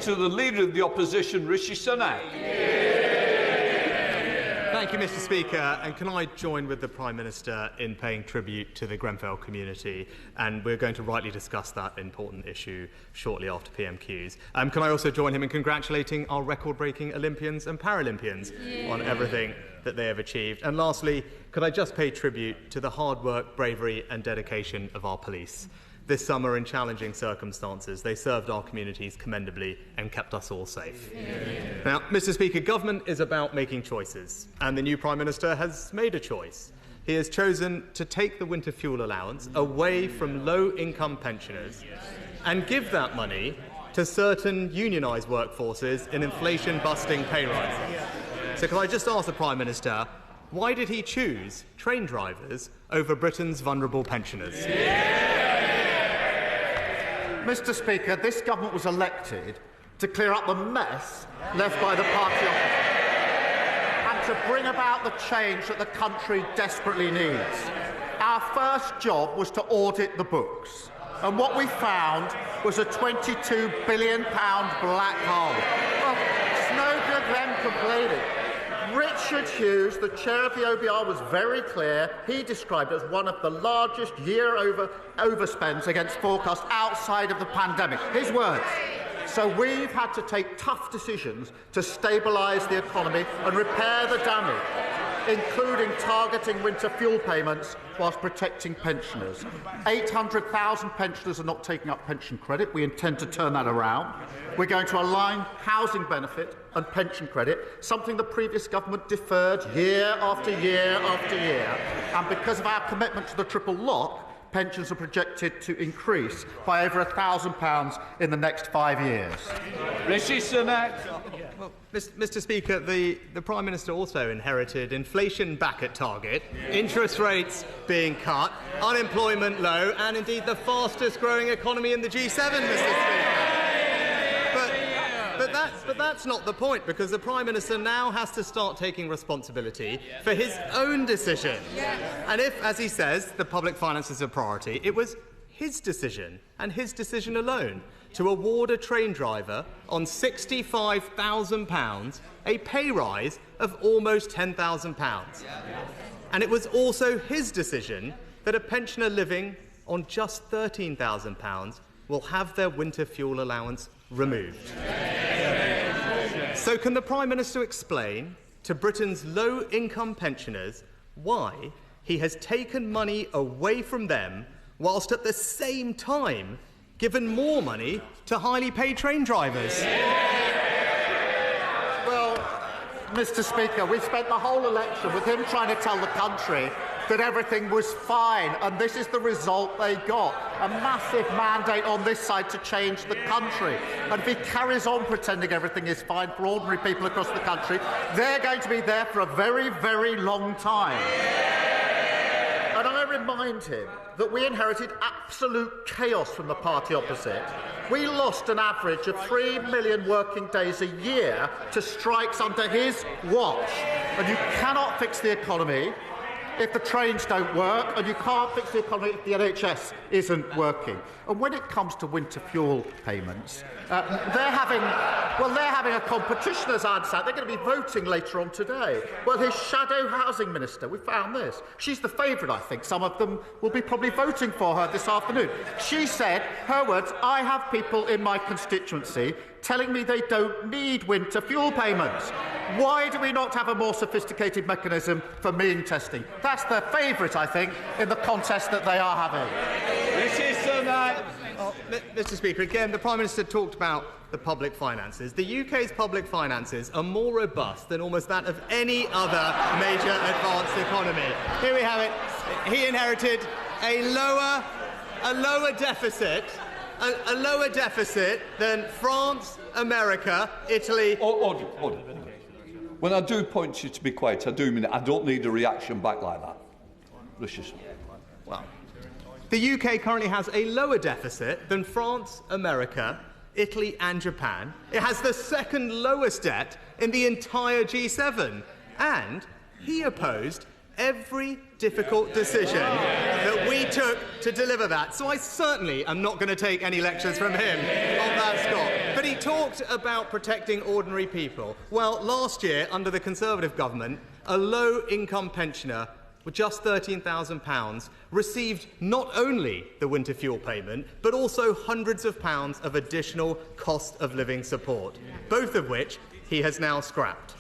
to the Leader of the Opposition, Rishi Sunak. Thank you, Mr. Speaker. And can I join with the Prime Minister in paying tribute to the Grenfell community? And we're going to rightly discuss that important issue shortly after PMQs. Can I also join him in congratulating our record-breaking Olympians and Paralympians on everything that they have achieved? And lastly, could I just pay tribute to the hard work, bravery and dedication of our police? This summer, in challenging circumstances, they served our communities commendably and kept us all safe. Now, Mr. Speaker, government is about making choices, and the new Prime Minister has made a choice. He has chosen to take the winter fuel allowance away from low-income pensioners and give that money to certain unionised workforces in inflation-busting pay rises. So can I just ask the Prime Minister, why did he choose train drivers over Britain's vulnerable pensioners? Mr. Speaker, this government was elected to clear up the mess left by the party opposition and to bring about the change that the country desperately needs. Our first job was to audit the books, and what we found was a £22 billion black hole. Well, it's no good them complaining. Richard Hughes, the chair of the OBR, was very clear. He described it as one of the largest overspends against forecast outside of the pandemic. His words. So we've had to take tough decisions to stabilise the economy and repair the damage, including targeting winter fuel payments whilst protecting pensioners. 800,000 pensioners are not taking up pension credit. We intend to turn that around. We're going to align housing benefit and pension credit, something the previous government deferred year after year after year. And because of our commitment to the triple lock, pensions are projected to increase by over £1,000 in the next 5 years. Rishi Sunak. Well, Mr. Speaker, the Prime Minister also inherited inflation back at target, interest rates being cut, unemployment low, and indeed the fastest-growing economy in the G7, Mr. Speaker. But that's not the point, because the Prime Minister now has to start taking responsibility for his own decision. And if, as he says, the public finances are a priority, it was his decision, and his decision alone, to award a train driver on £65,000 a pay rise of almost £10,000. And it was also his decision that a pensioner living on just £13,000 will have their winter fuel allowance removed. So can the Prime Minister explain to Britain's low-income pensioners why he has taken money away from them whilst at the same time given more money to highly paid train drivers? Well, Mr. Speaker, we spent the whole election with him trying to tell the country that everything was fine, and this is the result they got. A massive mandate on this side to change the country. And if he carries on pretending everything is fine for ordinary people across the country, they're going to be there for a very, very long time. And I remind him that we inherited absolute chaos from the party opposite. We lost an average of 3 million working days a year to strikes under his watch. And you cannot fix the economy if the trains don't work, and you can't fix the economy if the NHS isn't working. And when it comes to winter fuel payments, they're having a competition, as I understand. They're going to be voting later on today. Well, his shadow housing minister, we found this. She's the favourite, I think. Some of them will be probably voting for her this afternoon. She said, her words, "I have people in my constituency telling me they don't need winter fuel payments. Why do we not have a more sophisticated mechanism for mean testing?" That's their favourite, I think, in the contest that they are having. Rishi Sunak. Mr. Speaker, again, the Prime Minister talked about the public finances. The UK's public finances are more robust than almost that of any other major advanced economy. Here we have it. He inherited a lower deficit than France, America, Italy. Order. When I do point you to be quiet, I do mean it. I don't need a reaction back like that. Rishi Sunak. Well, the UK currently has a lower deficit than France, America, Italy and Japan. It has the second lowest debt in the entire G7. And he opposed every difficult decision that we took to deliver that. So I certainly am not going to take any lectures from him on that, Scott. But he talked about protecting ordinary people. Well, last year, under the Conservative government, a low-income pensioner with just £13,000 received not only the winter fuel payment, but also hundreds of pounds of additional cost of living support, both of which he has now scrapped.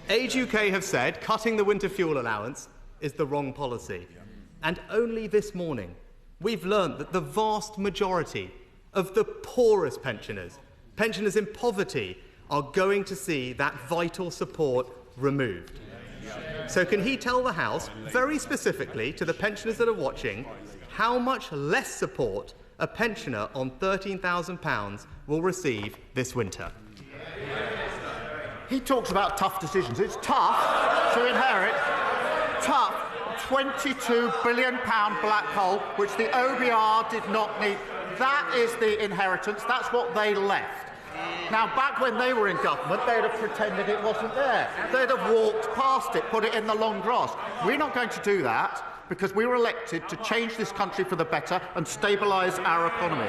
Age UK have said cutting the winter fuel allowance is the wrong policy. And only this morning, we've learned that the vast majority of the poorest pensioners in poverty, are going to see that vital support removed. So can he tell the House, very specifically to the pensioners that are watching, how much less support a pensioner on £13,000 will receive this winter? He talks about tough decisions. It's tough to inherit £22 billion black hole, which the OBR did not need. That is the inheritance. That's what they left. Now, back when they were in government, they'd have pretended it wasn't there. They'd have walked past it, put it in the long grass. We're not going to do that because we were elected to change this country for the better and stabilise our economy.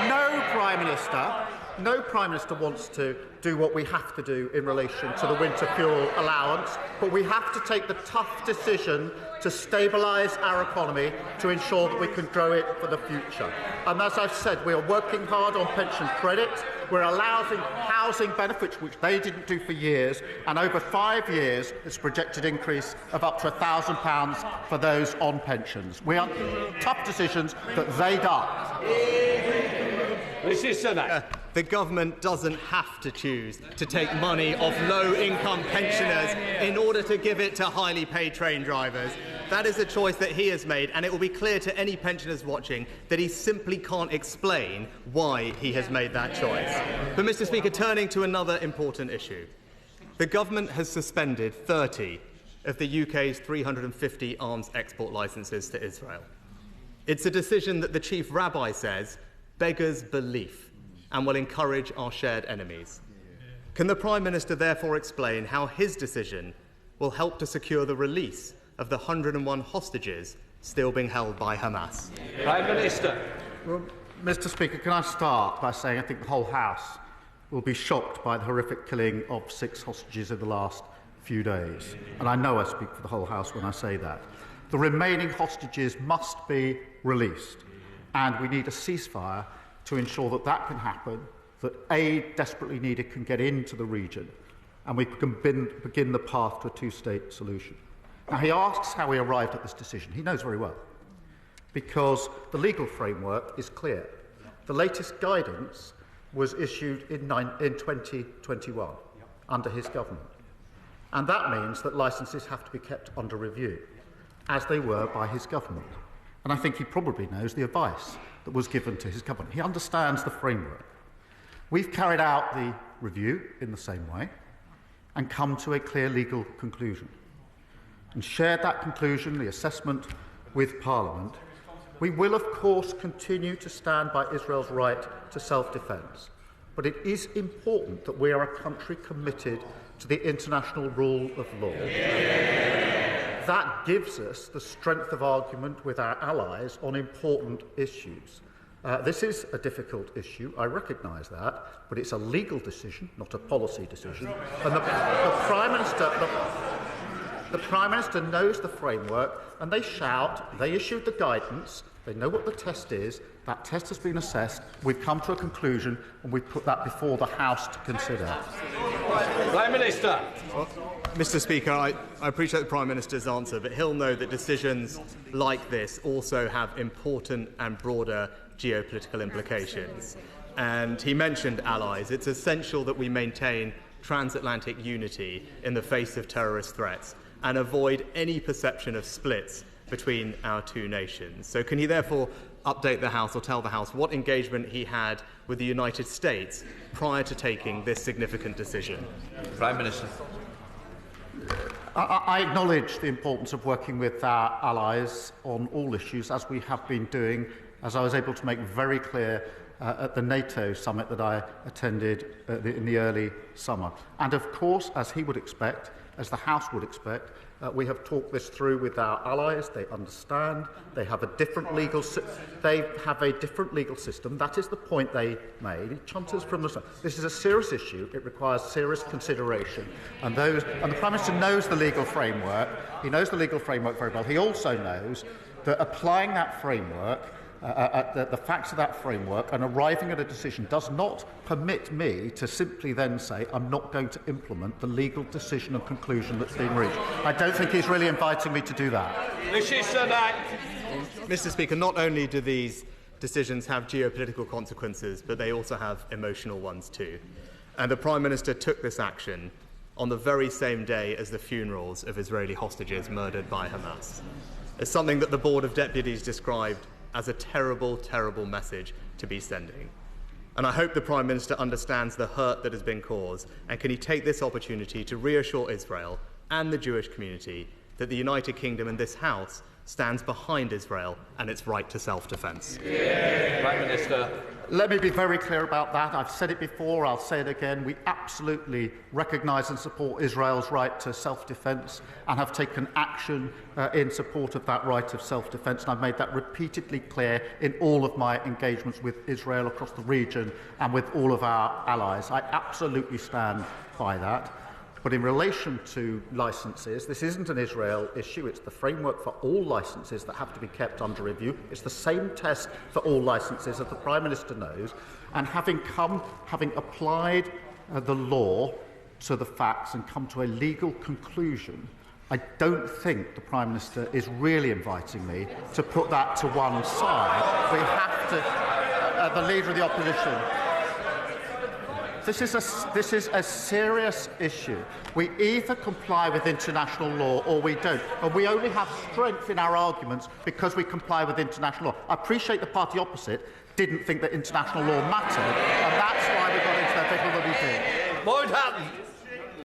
No Prime Minister wants to do what we have to do in relation to the winter fuel allowance, but we have to take the tough decision to stabilise our economy to ensure that we can grow it for the future. And as I've said, we are working hard on pension credit. We're allowing housing benefits, which they didn't do for years, and over 5 years, it's a projected increase of up to £1,000 for those on pensions. We are tough decisions that they done. Rishi Sunak. The government doesn't have to choose to take money off low-income pensioners in order to give it to highly paid train drivers. That is a choice that he has made, and it will be clear to any pensioners watching that he simply can't explain why he has made that choice. But, Mr. Speaker, turning to another important issue. The government has suspended 30 of the UK's 350 arms export licences to Israel. It's a decision that the Chief Rabbi says beggars belief and will encourage our shared enemies. Can the Prime Minister therefore explain how his decision will help to secure the release of the 101 hostages still being held by Hamas? Prime Minister. Well, Mr. Speaker, can I start by saying I think the whole House will be shocked by the horrific killing of 6 hostages in the last few days. And I know I speak for the whole House when I say that. The remaining hostages must be released, and we need a ceasefire to ensure that that can happen, that aid desperately needed can get into the region, and we can begin the path to a two-state solution. Now, he asks how we arrived at this decision. He knows very well, because the legal framework is clear. The latest guidance was issued in 2021 under his government, and that means that licences have to be kept under review, as they were by his government. And I think he probably knows the advice that was given to his government. He understands the framework. We've carried out the review in the same way and come to a clear legal conclusion and shared that conclusion, the assessment, with Parliament. We will, of course, continue to stand by Israel's right to self-defence, but it is important that we are a country committed to the international rule of law. That gives us the strength of argument with our allies on important issues. This is a difficult issue, I recognise that, but it's a legal decision, not a policy decision. And the Prime Minister knows the framework, and they shout, they issued the guidance, they know what the test is, that test has been assessed, we've come to a conclusion, and we've put that before the House to consider. Prime Minister. Well, Mr. Speaker, I appreciate the Prime Minister's answer, but he'll know that decisions like this also have important and broader geopolitical implications. And he mentioned allies. It's essential that we maintain transatlantic unity in the face of terrorist threats and avoid any perception of splits between our two nations. So can he therefore update the House or tell the House what engagement he had with the United States prior to taking this significant decision? Prime Minister. I acknowledge the importance of working with our allies on all issues, as we have been doing, as I was able to make very clear at the NATO summit that I attended in the early summer. And of course, as he would expect, as the House would expect, we have talked this through with our allies. They understand. They have a different legal system. That is the point they made. It chunters from the. This is a serious issue. It requires serious consideration. And the Prime Minister knows the legal framework. He knows the legal framework very well. He also knows that applying that framework, the facts of that framework, and arriving at a decision does not permit me to simply then say I'm not going to implement the legal decision and conclusion that's been reached. I don't think he's really inviting me to do that. Rishi Sunak. Mr. Speaker, not only do these decisions have geopolitical consequences, but they also have emotional ones too. And the Prime Minister took this action on the very same day as the funerals of Israeli hostages murdered by Hamas. It's something that the Board of Deputies described as a terrible, terrible message to be sending. And I hope the Prime Minister understands the hurt that has been caused, and can he take this opportunity to reassure Israel and the Jewish community that the United Kingdom and this House stands behind Israel and its right to self-defence. Prime Minister. Let me be very clear about that. I've said it before, I'll say it again. We absolutely recognise and support Israel's right to self-defence and have taken action in support of that right of self-defence. And I've made that repeatedly clear in all of my engagements with Israel across the region and with all of our allies. I absolutely stand by that. But in relation to licences, this isn't an Israel issue. It's the framework for all licences that have to be kept under review. It's the same test for all licences, as the Prime Minister knows. And having applied the law to the facts and come to a legal conclusion, I don't think the Prime Minister is really inviting me to put that to one side. We have to, the Leader of the Opposition. This is a serious issue. We either comply with international law or we don't. And we only have strength in our arguments because we comply with international law. I appreciate the party opposite didn't think that international law mattered, and that's why we got into the pickle that we did. Won't happen.